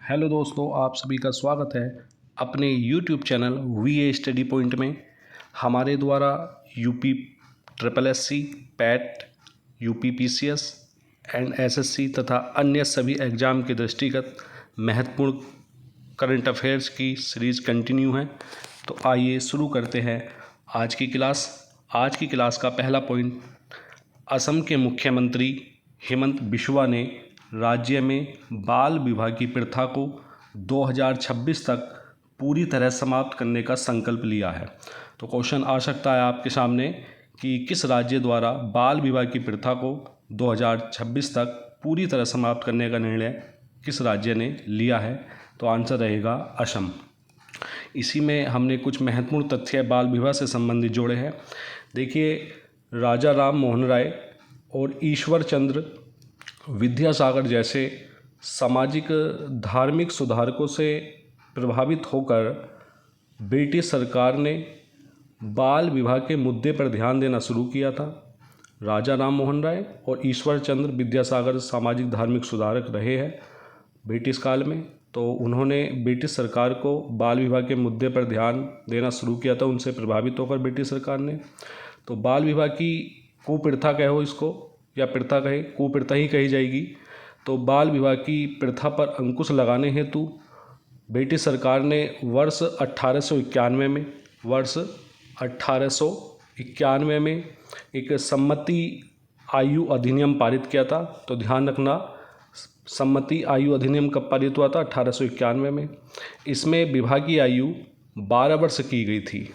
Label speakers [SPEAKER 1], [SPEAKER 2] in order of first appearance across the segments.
[SPEAKER 1] Hello दोस्तों, आप सभी का स्वागत है अपने YouTube channel VA study point में। हमारे द्वारा UP triple SC, PAT, UP PCS and SSC तथा अन्य सभी एग्ज़ाम के दृष्टिगत महत्वपूर्ण करंट अफेयर्स की सीरीज़ कंटिन्यू है। तो आइए शुरू करते हैं आज की क्लास। आज की क्लास का पहला पॉइंट, असम के मुख्यमंत्री हेमंत बिश्वा ने राज्य में बाल विवाह की प्रथा को 2026 तक पूरी तरह समाप्त करने का संकल्प लिया है। तो क्वेश्चन आ सकता है आपके सामने कि किस राज्य द्वारा बाल विवाह की प्रथा को 2026 तक पूरी तरह समाप्त करने का निर्णय किस राज्य ने लिया है। तो आंसर रहेगा असम। इसी में हमने कुछ महत्वपूर्ण तथ्य बाल विवाह से संबंधित जोड़े हैं। देखिए, राजा राम मोहन राय और ईश्वर चंद्र विद्यासागर जैसे सामाजिक धार्मिक सुधारकों से प्रभावित होकर ब्रिटिश सरकार ने बाल विवाह के मुद्दे पर ध्यान देना शुरू किया था। राजा राम मोहन राय और ईश्वर चंद्र विद्यासागर सामाजिक धार्मिक सुधारक रहे हैं ब्रिटिश काल में, तो उन्होंने ब्रिटिश सरकार को बाल विवाह के मुद्दे पर ध्यान देना शुरू किया था। उनसे प्रभावित होकर ब्रिटिश सरकार ने तो बाल विवाह की कुप्रथा कहो इसको, या प्रथा कहे, कुप्रथा ही कही जाएगी। तो बाल विवाह की प्रथा पर अंकुश लगाने हेतु ब्रिटिश सरकार ने वर्ष 1891 में एक सम्मति आयु अधिनियम पारित किया था। तो ध्यान रखना, सम्मति आयु अधिनियम कब पारित हुआ था? 1891 में। इसमें विवाह की आयु 12 वर्ष की गई थी।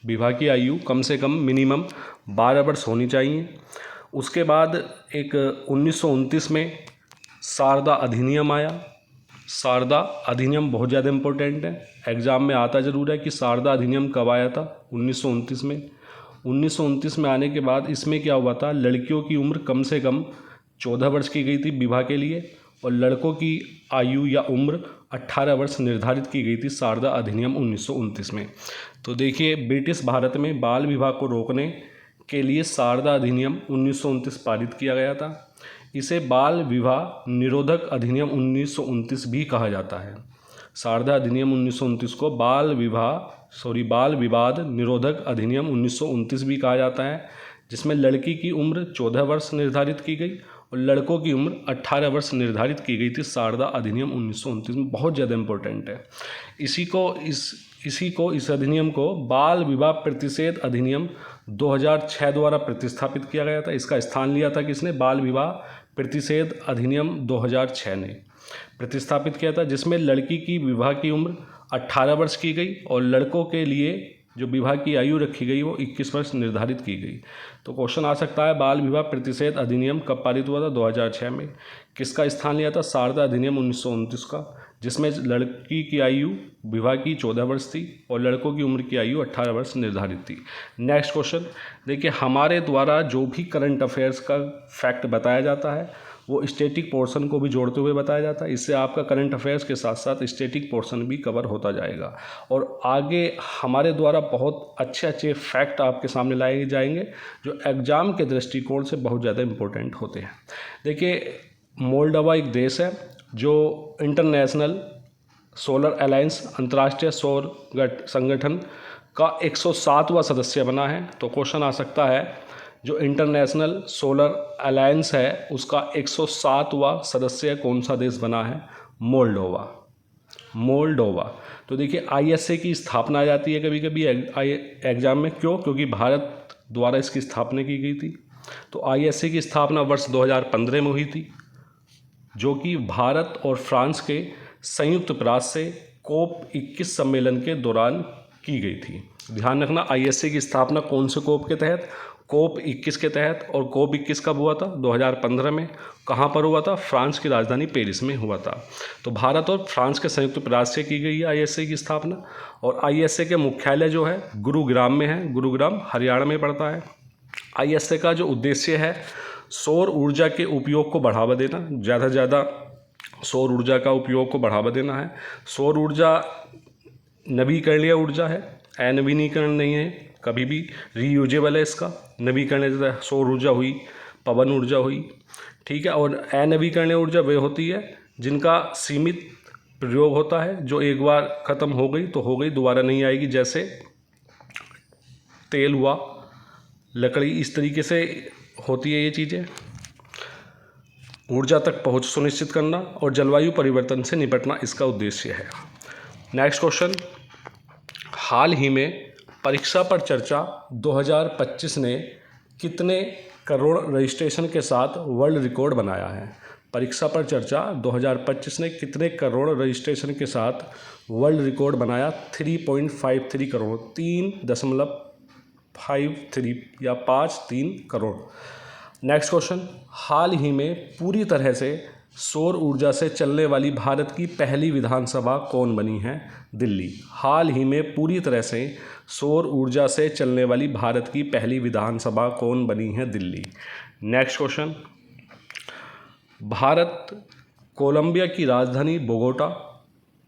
[SPEAKER 1] विवाह की आयु कम से कम मिनिमम 12 वर्ष होनी चाहिए। उसके बाद एक 1929 में शारदा अधिनियम आया। शारदा अधिनियम बहुत ज़्यादा इम्पोर्टेंट है, एग्ज़ाम में आता ज़रूर है कि शारदा अधिनियम कब आया था? 1929 में। 1929 में आने के बाद इसमें क्या हुआ था, लड़कियों की उम्र कम से कम 14 वर्ष की गई थी विवाह के लिए, और लड़कों की आयु या उम्र 18 वर्ष निर्धारित की गई थी शारदा अधिनियम 1929 में। तो देखिए, ब्रिटिश भारत में बाल विवाह को रोकने के लिए शारदा अधिनियम 1929 पारित किया गया था। इसे बाल विवाह निरोधक अधिनियम 1929 भी कहा जाता है। शारदा अधिनियम 1929 को बाल विवाद निरोधक अधिनियम 1929 भी कहा जाता है, जिसमें लड़की की उम्र 14 वर्ष निर्धारित की गई और लड़कों की उम्र 18 वर्ष निर्धारित की गई थी। शारदा अधिनियम 1929 में बहुत ज़्यादा इम्पोर्टेंट है। इस अधिनियम को बाल विवाह प्रतिषेध अधिनियम 2006 द्वारा प्रतिस्थापित किया गया था। इसका स्थान लिया था किसने? बाल विवाह प्रतिषेध अधिनियम 2006 ने प्रतिस्थापित किया था, जिसमें लड़की की विवाह की उम्र 18 वर्ष की गई और लड़कों के लिए जो विवाह की आयु रखी गई वो 21 वर्ष निर्धारित की गई। तो क्वेश्चन आ सकता है, बाल विवाह प्रतिषेध अधिनियम कब पारित हुआ था? 2006 में। किसका स्थान लिया था? शारदा अधिनियम 1929 का, जिसमें लड़की की आयु विवाह की 14 वर्ष थी और लड़कों की उम्र की आयु 18 वर्ष निर्धारित थी। नेक्स्ट क्वेश्चन देखिए, हमारे द्वारा जो भी करंट अफेयर्स का फैक्ट बताया जाता है वो स्टैटिक पोर्शन को भी जोड़ते हुए बताया जाता है। इससे आपका करंट अफेयर्स के साथ साथ स्टैटिक पोर्शन भी कवर होता जाएगा और आगे हमारे द्वारा बहुत अच्छे फैक्ट आपके सामने लाए जाएंगे जो एग्ज़ाम के दृष्टिकोण से बहुत ज़्यादा इम्पोर्टेंट होते हैं। देखिए, मोल्डोवा एक देश है जो इंटरनेशनल सोलर अलायंस, अंतर्राष्ट्रीय सौर संगठन का 107वां सदस्य बना है। तो क्वेश्चन आ सकता है, जो इंटरनेशनल सोलर अलायंस है उसका 107वां सदस्य कौन सा देश बना है? मोल्डोवा। तो देखिए, ISA की स्थापना आ जाती है कभी कभी एग्जाम में। क्यों? क्योंकि भारत द्वारा इसकी स्थापना की गई थी। तो ISA की स्थापना वर्ष 2015 में हुई थी, जो कि भारत और फ्रांस के संयुक्त प्रयास से COP21 सम्मेलन के दौरान की गई थी। ध्यान रखना, ISA की स्थापना कौन से COP के तहत? COP21 के तहत। और COP21 कब हुआ था? 2015 में। कहाँ पर हुआ था? फ्रांस की राजधानी पेरिस में हुआ था। तो भारत और फ्रांस के संयुक्त प्रयास से की गई है ISA की स्थापना। और ISA के मुख्यालय जो है गुरुग्राम में है। गुरुग्राम हरियाणा में पड़ता है। ISA का जो उद्देश्य है, सौर ऊर्जा के उपयोग को बढ़ावा देना, ज़्यादा से ज़्यादा सौर ऊर्जा का उपयोग को बढ़ावा देना है। सौर ऊर्जा नवीकरणीय ऊर्जा है, अनवीनीकरण नहीं है, कभी भी रीयूजेबल है इसका। नवीकरणीय जैसे सौर ऊर्जा हुई, पवन ऊर्जा हुई, ठीक है। और अनवीकरणीय ऊर्जा वे होती है जिनका सीमित प्रयोग होता है, जो एक बार ख़त्म हो गई तो हो गई, दोबारा नहीं आएगी। जैसे तेल हुआ, लकड़ी, इस तरीके से होती है ये चीज़ें। ऊर्जा तक पहुंच सुनिश्चित करना और जलवायु परिवर्तन से निपटना इसका उद्देश्य है। नेक्स्ट क्वेश्चन, हाल ही में परीक्षा पर चर्चा 2025 ने कितने करोड़ रजिस्ट्रेशन के साथ वर्ल्ड रिकॉर्ड बनाया है? परीक्षा पर चर्चा 2025 ने कितने करोड़ रजिस्ट्रेशन के साथ वर्ल्ड रिकॉर्ड बनाया? 3.53 करोड़, 3.53 या 53 करोड़। नेक्स्ट क्वेश्चन, हाल ही में पूरी तरह से सौर ऊर्जा से चलने वाली भारत की पहली विधानसभा कौन बनी है? दिल्ली। हाल ही में पूरी तरह से सौर ऊर्जा से चलने वाली भारत की पहली विधानसभा कौन बनी है? Delhi. Next question, Bharat Colombia की राजधानी बोगोटा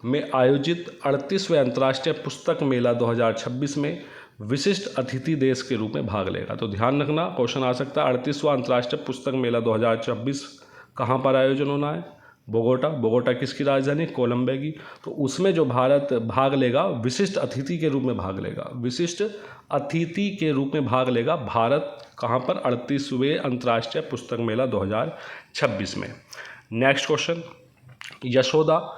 [SPEAKER 1] में आयोजित 38वें अंतर्राष्ट्रीय पुस्तक मेला 2026 में विशिष्ट अतिथि देश के रूप में भाग लेगा। तो ध्यान रखना, क्वेश्चन आ सकता है 38वां अंतर्राष्ट्रीय पुस्तक मेला 2026 कहाँ पर आयोजन होना है? बोगोटा। बोगोटा किसकी राजधानी? कोलंबिया की। तो उसमें जो भारत भाग लेगा, विशिष्ट अतिथि के रूप में भाग लेगा, विशिष्ट अतिथि के रूप में भाग लेगा भारत। कहाँ पर? 38वें अंतर्राष्ट्रीय पुस्तक मेला 2026 में। नेक्स्ट क्वेश्चन, यशोदा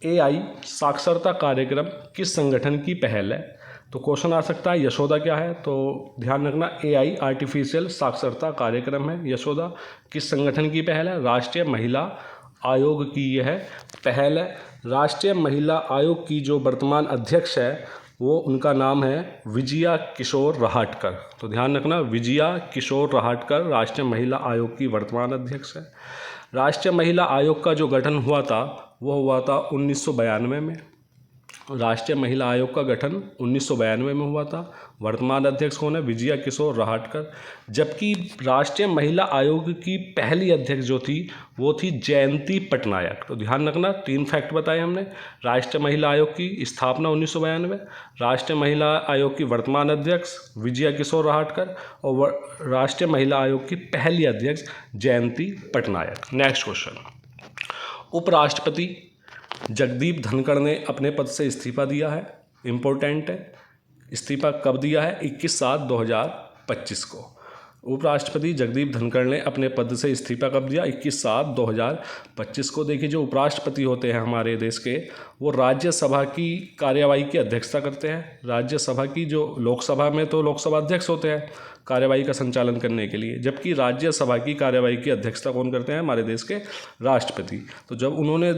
[SPEAKER 1] AI साक्षरता कार्यक्रम किस संगठन की पहल है? तो क्वेश्चन आ सकता है यशोदा क्या है? तो ध्यान रखना, AI आर्टिफिशियल साक्षरता कार्यक्रम है। यशोदा किस संगठन की पहल है? राष्ट्रीय महिला आयोग की यह पहल है। राष्ट्रीय महिला आयोग की जो वर्तमान अध्यक्ष है वो, उनका नाम है विजया किशोर रहाटकर। तो ध्यान रखना, विजया किशोर रहाटकर राष्ट्रीय महिला आयोग की वर्तमान अध्यक्ष है। राष्ट्रीय महिला आयोग का जो गठन हुआ था वो हुआ था 1992 में। राष्ट्रीय महिला आयोग का गठन 1992 में हुआ था। वर्तमान अध्यक्ष कौन है? विजया किशोर रहाटकर। जबकि राष्ट्रीय महिला आयोग की पहली अध्यक्ष जो थी वो थी जयंती पटनायक। तो ध्यान रखना, 3 फैक्ट बताए हमने। राष्ट्रीय महिला आयोग की स्थापना 1992, राष्ट्रीय महिला आयोग की वर्तमान अध्यक्ष विजया किशोर रहाटकर और राष्ट्रीय महिला आयोग की पहली अध्यक्ष जयंती पटनायक। नेक्स्ट क्वेश्चन, उपराष्ट्रपति जगदीप धनखड़ ने अपने पद से इस्तीफा दिया है। इम्पोर्टेंट है, इस्तीफा कब दिया है? 21/7/2025 को। उपराष्ट्रपति जगदीप धनखड़ ने अपने पद से इस्तीफा कब दिया? 21/7/2025 को। देखिए, जो उपराष्ट्रपति होते हैं हमारे देश के, वो राज्यसभा की कार्यवाही की अध्यक्षता करते हैं। राज्यसभा की, जो लोकसभा में तो लोकसभा अध्यक्ष होते हैं कार्यवाही का संचालन करने के लिए, जबकि राज्यसभा की कार्यवाही की अध्यक्षता कौन करते हैं? हमारे देश के राष्ट्रपति। तो जब उन्होंने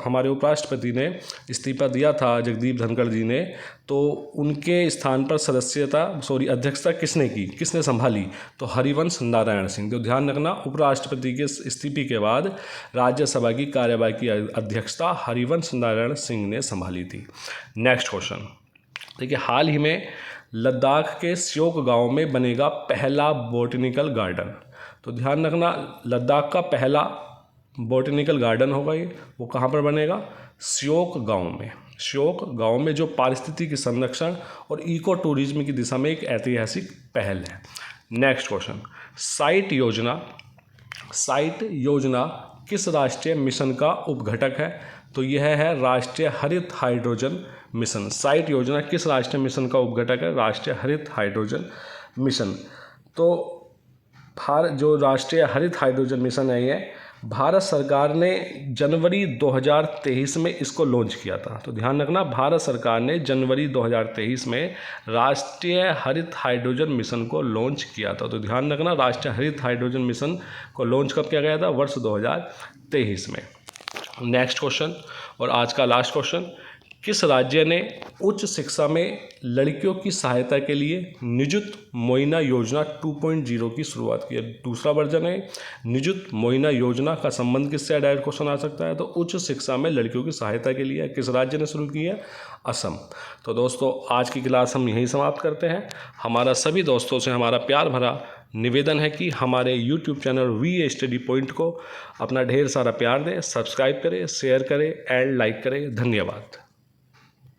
[SPEAKER 1] हमारे उपराष्ट्रपति ने इस्तीफा दिया था, जगदीप धनखड़ जी ने, तो उनके स्थान पर अध्यक्षता किसने की, किसने संभाली? तो हरिवंश नारायण सिंह। तो ध्यान रखना, उपराष्ट्रपति के इस्तीफे के बाद राज्यसभा की कार्यवाही की अध्यक्षता हरिवंश नारायण सिंह ने संभाली थी। नेक्स्ट क्वेश्चन, देखिए, हाल ही में लद्दाख के श्योक गांव में बनेगा पहला बोटेनिकल गार्डन। तो ध्यान रखना, लद्दाख का पहला बोटेनिकल गार्डन होगा ये, वो कहाँ पर बनेगा? श्योक गांव में। श्योक गांव में, जो पारिस्थितिकी संरक्षण और इको टूरिज्म की दिशा में एक ऐतिहासिक पहल है। नेक्स्ट क्वेश्चन, साइट योजना किस राष्ट्रीय मिशन का उपघटक है? तो यह है राष्ट्रीय हरित हाइड्रोजन मिशन। साइट योजना किस राष्ट्रीय मिशन का उपघटक है? राष्ट्रीय हरित हाइड्रोजन मिशन। तो जो राष्ट्रीय हरित हाइड्रोजन मिशन है, ये भारत सरकार ने जनवरी 2023 में इसको लॉन्च किया था। तो ध्यान रखना, भारत सरकार ने जनवरी 2023 में राष्ट्रीय हरित हाइड्रोजन मिशन को लॉन्च किया था। तो ध्यान रखना, राष्ट्रीय हरित हाइड्रोजन मिशन को लॉन्च कब किया गया था? वर्ष 2023 में। नेक्स्ट क्वेश्चन और आज का लास्ट क्वेश्चन, किस राज्य ने उच्च शिक्षा में लड़कियों की सहायता के लिए निजुत मोइना योजना 2.0 की शुरुआत की है? दूसरा वर्जन है निजुत मोइना योजना का संबंध किससे? डायरेक्ट क्वेश्चन आ सकता है। तो उच्च शिक्षा में लड़कियों की सहायता के लिए किस राज्य ने शुरू की है? असम। तो दोस्तों, आज की क्लास हम यहीं समाप्त करते हैं। हमारा सभी दोस्तों से हमारा प्यार भरा निवेदन है कि हमारे YouTube channel VA study point को अपना ढेर सारा प्यार दें, सब्सक्राइब करें, शेयर करें एंड लाइक करें। धन्यवाद।